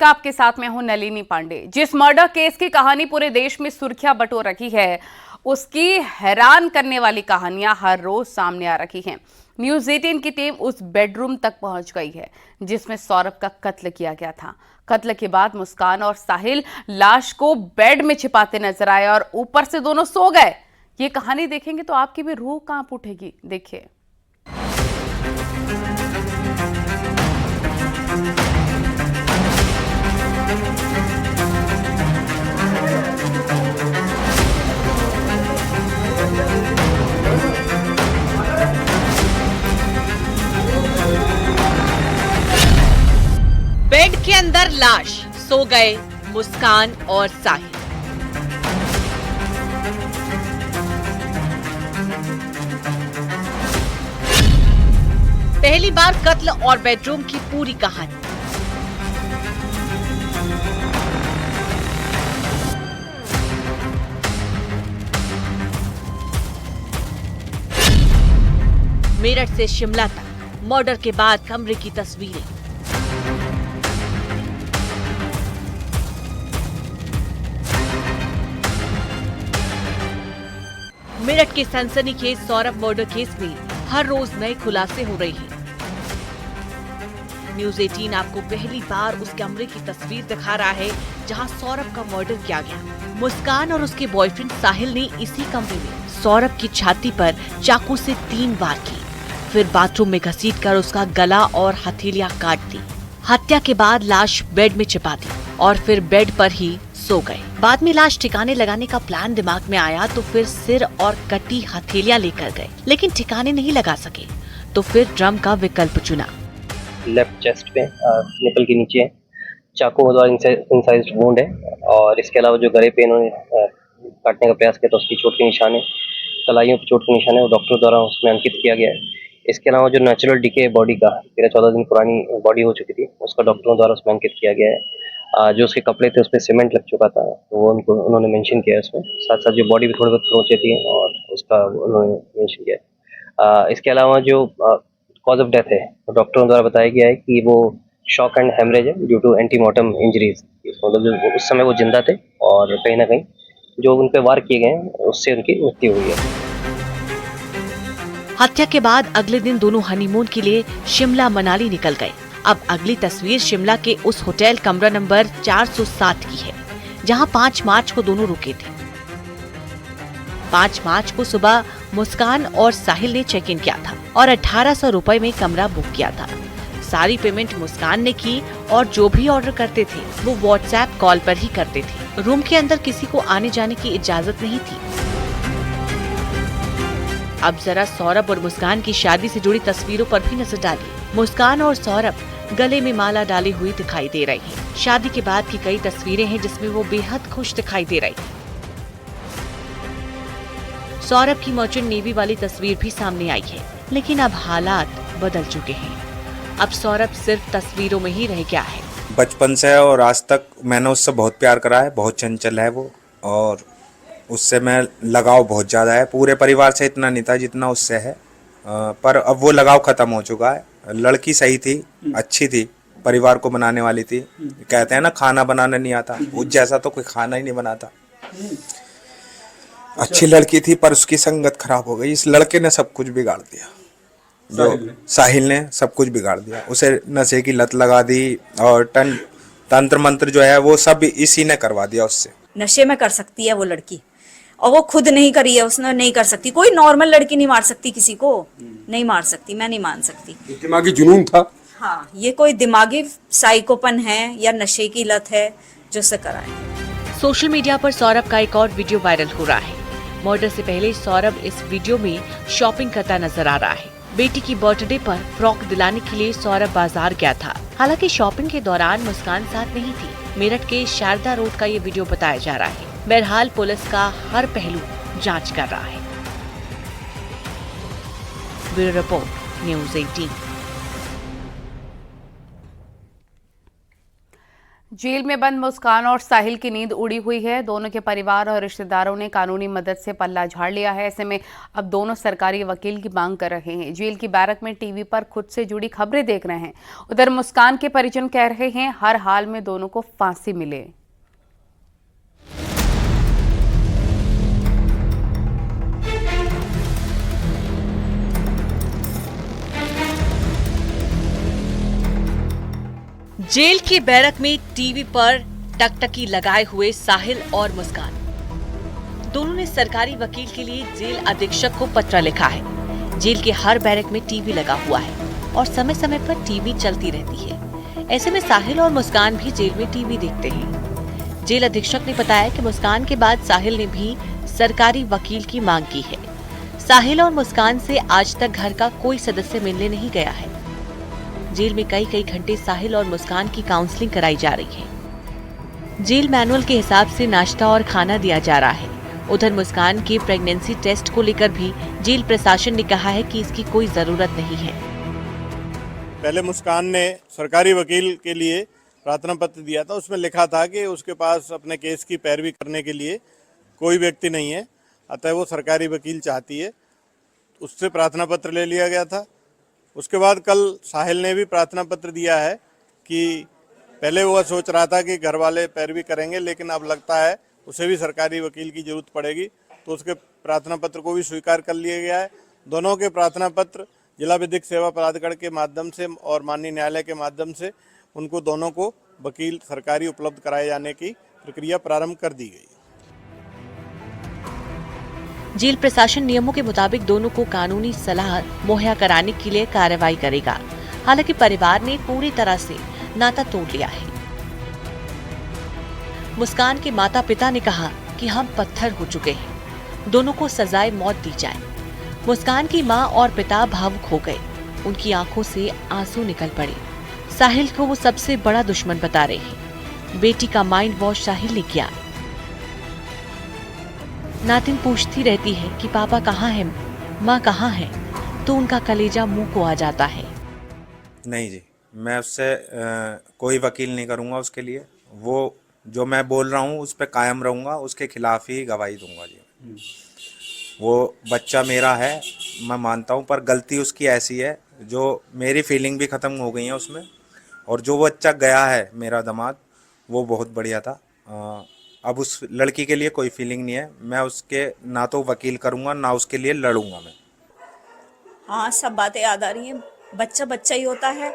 आपके साथ मैं हूं नलिनी पांडे। जिस मर्डर केस की कहानी पूरे देश में सुर्खियां बटोर रखी है, उसकी हैरान करने वाली कहानियां हर रोज सामने आ रही हैं। न्यूज़ 18 की टीम उस बेडरूम तक पहुंच गई है जिसमें सौरभ का कत्ल किया गया था। कत्ल के बाद मुस्कान और साहिल लाश को बेड में छिपाते नजर आए और ऊपर से दोनों सो गए। ये कहानी देखेंगे तो आपकी भी रूह कांप उठेगी। देखिए। बेड के अंदर लाश, सो गए मुस्कान और साहिल। पहली बार कत्ल और बेडरूम की पूरी कहानी। मेरठ से शिमला तक मर्डर के बाद कमरे की तस्वीरें। मेरठ के सनसनीखेज सौरभ मर्डर केस में हर रोज नए खुलासे हो रहे हैं। न्यूज़ 18 आपको पहली बार उस कमरे की तस्वीर दिखा रहा है जहां सौरभ का मर्डर किया गया। मुस्कान और उसके बॉयफ्रेंड साहिल ने इसी कमरे में सौरभ की छाती पर चाकू से 3 वार की, फिर बाथरूम में घसीटकर उसका गला और हथेलियां काट दी। हत्या के बाद लाश बेड में छिपा दी और फिर बेड पर ही सो गए। बाद में लाश ठिकाने लगाने का प्लान दिमाग में आया तो फिर सिर और कटी हथेलियां लेकर गए, लेकिन ठिकाने नहीं लगा सके तो फिर ड्रम का विकल्प चुना। लेफ्ट चेस्ट पे निपल के नीचे चाकू द्वारा इंसाइज्ड वुंड है और इसके अलावा जो गले पे इन्होंने काटने का प्रयास किया था उसकी चोट के निशान है, कलाइयों पर चोट के निशान है, वो डॉक्टर द्वारा उसमें अंकित किया गया है। इसके अलावा जो नेचुरल डिके है बॉडी का, 13-14 दिन पुरानी बॉडी हो चुकी थी, उसका डॉक्टरों द्वारा उसमें अंकित किया गया है। जो उसके कपड़े थे उस पर सीमेंट लग चुका था, तो वो उन्होंने मेंशन किया है उसमें। साथ साथ जो बॉडी भी थोड़ी बहुत खरोंचे थी और उसका उन्होंने मेंशन किया है। इसके अलावा जो कॉज ऑफ डेथ है तो डॉक्टरों द्वारा बताया गया है कि वो शॉक एंड हेमरेज है ड्यू टू एंटीमॉर्टम इंजरीज। मतलब जो उस समय वो जिंदा थे और कहीं ना कहीं जो उन पे वार किए गए उससे उनकी मृत्यु हुई है। हत्या के बाद अगले दिन दोनों हनीमून के लिए शिमला मनाली निकल गए। अब अगली तस्वीर शिमला के उस होटल कमरा नंबर 407 की है जहां 5 मार्च को दोनों रुके थे। 5 मार्च को सुबह मुस्कान और साहिल ने चेक इन किया था और 1800 रुपए में कमरा बुक किया था। सारी पेमेंट मुस्कान ने की और जो भी ऑर्डर करते थे वो व्हाट्सएप कॉल पर ही करते थे। रूम के अंदर किसी को आने जाने की इजाजत नहीं थी। अब जरा सौरभ और मुस्कान की शादी से जुड़ी तस्वीरों पर भी नजर डालिए। मुस्कान और सौरभ गले में माला डाली हुई दिखाई दे रही हैं। शादी के बाद की कई तस्वीरें हैं जिसमें वो बेहद खुश दिखाई दे रही हैं। सौरभ की मर्चेंट नेवी वाली तस्वीर भी सामने आई है, लेकिन अब हालात बदल चुके हैं। अब सौरभ सिर्फ तस्वीरों में ही रह गया है। बचपन से और आज तक मैंने उससे बहुत प्यार करा है, बहुत चंचल है वो और उससे मैं लगाव बहुत ज़्यादा है। पूरे परिवार से इतना नहीं था जितना उससे है, पर अब वो लगाव ख़त्म हो चुका है। लड़की सही थी, अच्छी थी, परिवार को बनाने वाली थी। कहते हैं ना खाना बनाना नहीं आता, उस जैसा तो कोई खाना ही नहीं बनाता। अच्छी लड़की थी पर उसकी संगत खराब हो गई। इस लड़के ने सब कुछ बिगाड़ दिया, जो साहिल ने सब कुछ बिगाड़ दिया। उसे नशे की लत लगा दी और तंत्र मंत्र जो है वो सब इसी ने करवा दिया उससे। नशे में कर सकती है वो लड़की और वो खुद नहीं करी है, उसने नहीं कर सकती। कोई नॉर्मल लड़की नहीं मार सकती किसी को, नहीं मार सकती, मैं नहीं मान सकती। दिमागी जुनून था। हाँ, ये कोई दिमागी साइकोपन है या नशे की लत है जो से कराए। सोशल मीडिया पर सौरभ का एक और वीडियो वायरल हो रहा है। मर्डर से पहले सौरभ इस वीडियो में शॉपिंग करता नजर आ रहा है। बेटी की बर्थडे पर फ्रॉक दिलाने के लिए सौरभ बाजार गया था। हालांकि शॉपिंग के दौरान मुस्कान साथ नहीं थी। मेरठ के शारदा रोड का ये वीडियो बताया जा रहा है। बहरहाल पुलिस का हर पहलू जांच कर रहा है। Bureau report, news 18। जेल में बंद मुस्कान और साहिल की नींद उड़ी हुई है। दोनों के परिवार और रिश्तेदारों ने कानूनी मदद से पल्ला झाड़ लिया है। ऐसे में अब दोनों सरकारी वकील की मांग कर रहे हैं। जेल की बैरक में टीवी पर खुद से जुड़ी खबरें देख रहे हैं। उधर मुस्कान के परिजन कह रहे हैं हर हाल में दोनों को फांसी मिले। जेल की बैरक में टीवी पर टकटकी लगाए हुए साहिल और मुस्कान दोनों ने सरकारी वकील के लिए जेल अधीक्षक को पत्र लिखा है। जेल के हर बैरक में टीवी लगा हुआ है और समय समय पर टीवी चलती रहती है। ऐसे में साहिल और मुस्कान भी जेल में टीवी देखते हैं। जेल अधीक्षक ने बताया कि मुस्कान के बाद साहिल ने भी सरकारी वकील की मांग की है। साहिल और मुस्कान से आज तक घर का कोई सदस्य मिलने नहीं गया है। जेल में कई घंटे साहिल और मुस्कान की काउंसलिंग कराई जा रही है। जेल मैनुअल के हिसाब से नाश्ता और खाना दिया जा रहा है। उधर मुस्कान के प्रेगनेंसी टेस्ट को लेकर भी जेल प्रशासन ने कहा है कि इसकी कोई जरूरत नहीं है। पहले मुस्कान ने सरकारी वकील के लिए प्रार्थना पत्र दिया था। उसमें लिखा था कि उसके पास अपने केस की पैरवी करने के लिए कोई व्यक्ति नहीं है, अतः वो सरकारी वकील चाहती है। उससे प्रार्थना पत्र ले लिया गया था। उसके बाद कल साहिल ने भी प्रार्थना पत्र दिया है कि पहले वो सोच रहा था कि घर वाले पैरवी करेंगे, लेकिन अब लगता है उसे भी सरकारी वकील की जरूरत पड़ेगी, तो उसके प्रार्थना पत्र को भी स्वीकार कर लिया गया है। दोनों के प्रार्थना पत्र जिला विधिक सेवा प्राधिकरण के माध्यम से और माननीय न्यायालय के माध्यम से उनको दोनों को वकील सरकारी उपलब्ध कराए जाने की प्रक्रिया प्रारंभ कर दी गई। जेल प्रशासन नियमों के मुताबिक दोनों को कानूनी सलाह मुहैया कराने के लिए कार्रवाई करेगा। हालांकि परिवार ने पूरी तरह से नाता तोड़ लिया है। मुस्कान के माता पिता ने कहा कि हम पत्थर हो चुके हैं, दोनों को सजाए मौत दी जाए। मुस्कान की मां और पिता भावुक हो गए, उनकी आंखों से आंसू निकल पड़े। साहिल को वो सबसे बड़ा दुश्मन बता रहे हैं। बेटी का माइंड वॉश साहिल ने किया। नातिन पूछती रहती है कि पापा कहाँ है, माँ कहाँ है, तो उनका कलेजा मुंह को आ जाता है। नहीं जी, मैं उससे कोई वकील नहीं करूँगा उसके लिए। वो जो मैं बोल रहा हूँ उस पर कायम रहूँगा, उसके खिलाफ ही गवाही दूंगा जी। वो बच्चा मेरा है, मैं मानता हूँ, पर गलती उसकी ऐसी है जो मेरी फीलिंग भी ख़त्म हो गई है उसमें। और जो बच्चा गया है मेरा दामाद, वो बहुत बढ़िया था। अब उस लड़की के लिए कोई फीलिंग नहीं है। मैं उसके ना तो वकील करूँगा ना उसके लिए लड़ूंगा मैं। हाँ, सब बातें याद आ रही हैं। बच्चा बच्चा ही होता है,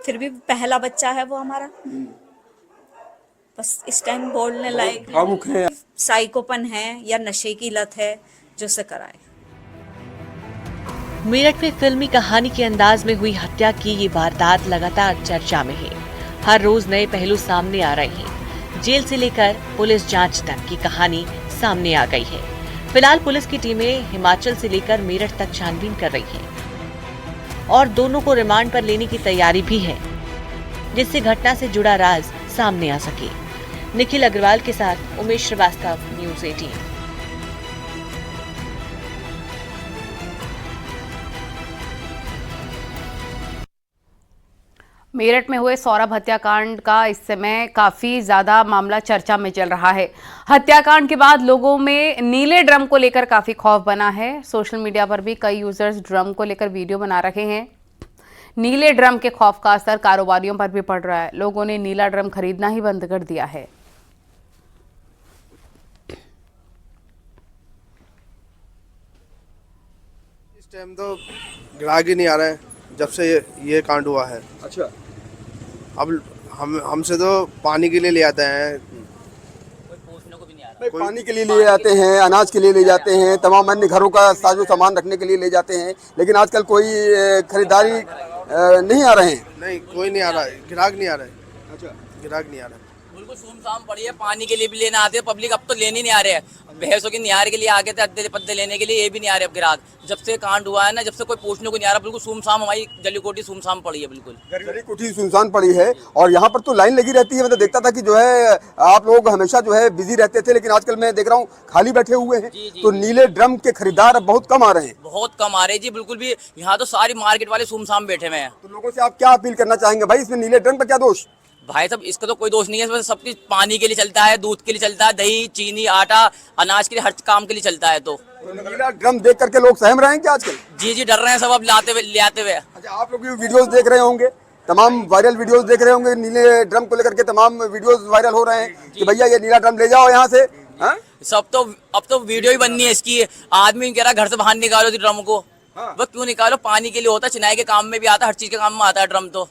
फिर भी पहला बच्चा है वो हमारा। बस इस टाइम बोलने लायक भावुक है, साइकोपन है या नशे की लत है जो से कराए। मेरठ में फिल्मी कहानी के अंदाज में हुई हत्या की ये वारदात लगातार चर्चा में है। हर रोज नए पहलू सामने आ रहे हैं। जेल से लेकर पुलिस जांच तक की कहानी सामने आ गई है। फिलहाल पुलिस की टीमें हिमाचल से लेकर मेरठ तक छानबीन कर रही हैं और दोनों को रिमांड पर लेने की तैयारी भी है, जिससे घटना से जुड़ा राज सामने आ सके। निखिल अग्रवाल के साथ उमेश श्रीवास्तव, न्यूज़ 18। मेरठ में हुए सौरभ हत्याकांड का इस समय काफी ज्यादा मामला चर्चा में चल रहा है। हत्याकांड के बाद लोगों में नीले ड्रम को लेकर काफी खौफ बना है। सोशल मीडिया पर भी कई यूजर्स ड्रम को लेकर वीडियो बना रहे हैं। नीले ड्रम के खौफ का असर कारोबारियों पर भी पड़ रहा है। लोगों ने नीला ड्रम खरीदना ही बंद कर दिया है। इस टाइम तो ग्राहक ही नहीं आ रहे हैं जब से ये कांड हुआ है। अच्छा, अब हमसे तो पानी के लिए ले आते हैं, पानी के लिए ले जाते हैं, अनाज के लिए ले जाते हैं, तमाम अन्य घरों का साजो सामान रखने के लिए ले जाते हैं, लेकिन आजकल कोई खरीदारी नहीं आ रहे हैं। नहीं, कोई नहीं आ रहा है, ग्राहक नहीं आ रहा है। अच्छा, ग्राहक नहीं आ रहा है। बिल्कुल सुनसान पड़ी है। पानी के लिए भी लेने आते हैं पब्लिक, अब तो लेने नहीं आ रहे हैं। भैंसों की निहार के लिए आगे थे, अद्दे पद्दे लेने के लिए, ये भी नहीं आ रहे अब ग्राहक। जब से कांड हुआ है ना, जब से कोई पूछने को नहीं आ रहा। बिल्कुल सुनसान हमारी जली कोठी सुनसान पड़ी है। बिल्कुल गली कोठी सुनसान पड़ी है और यहाँ पर तो लाइन लगी रहती है। मैं तो देखता था कि जो है आप लोग हमेशा जो है बिजी रहते थे, लेकिन आजकल मैं देख रहा हूँ खाली बैठे हुए हैं। तो नीले ड्रम के खरीदार अब बहुत कम आ रहे हैं। बहुत कम आ रहे हैं जी, बिल्कुल भी। यहाँ तो सारी मार्केट वाले सुनसान बैठे हुए हैं। तो लोगों से आप क्या अपील करना चाहेंगे भाई, इसमें नीले ड्रम का क्या दोष? भाई साहब इसका तो कोई दोष नहीं है, इसमें सब कुछ पानी के लिए चलता है, दूध के लिए चलता है, दही चीनी आटा अनाज के लिए, हर काम के लिए चलता है। तो नीला ड्रम देख करके लोग सहम रहे हैं क्या आजकल? जी डर रहे हैं सब अब ले आते हुए। अच्छा, आप लोग भी वीडियोस देख रहे होंगे, तमाम वायरल वीडियोस देख रहे होंगे, नीले ड्रम को लेकर के तमाम वीडियोस वायरल हो रहे हैं कि भैया ये नीला ड्रम ले जाओ यहाँ से। हाँ? सब तो अब तो वीडियो ही बननी है इसकी। आदमी कह रहा है घर से बाहर निकालो ड्रम को। वो क्यों निकालो, पानी के लिए होता है, चिनाई के काम में भी आता है, हर चीज के काम में आता है ड्रम। तो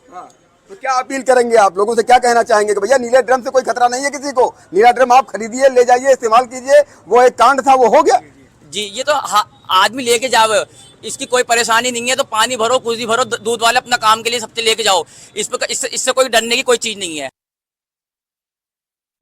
तो क्या अपील करेंगे आप लोगों से, क्या कहना चाहेंगे कि भैया नीले ड्रम से कोई खतरा नहीं है किसी को, नीला ड्रम आप खरीदिए, ले जाइए, इस्तेमाल कीजिए, वो एक कांड था वो हो गया। जी ये तो आदमी लेके जाओ, इसकी कोई परेशानी नहीं है। तो पानी भरो, कुछ भी भरो, दूध वाले अपना काम के लिए सबसे लेके जाओ, इससे कोई डरने की कोई चीज नहीं है।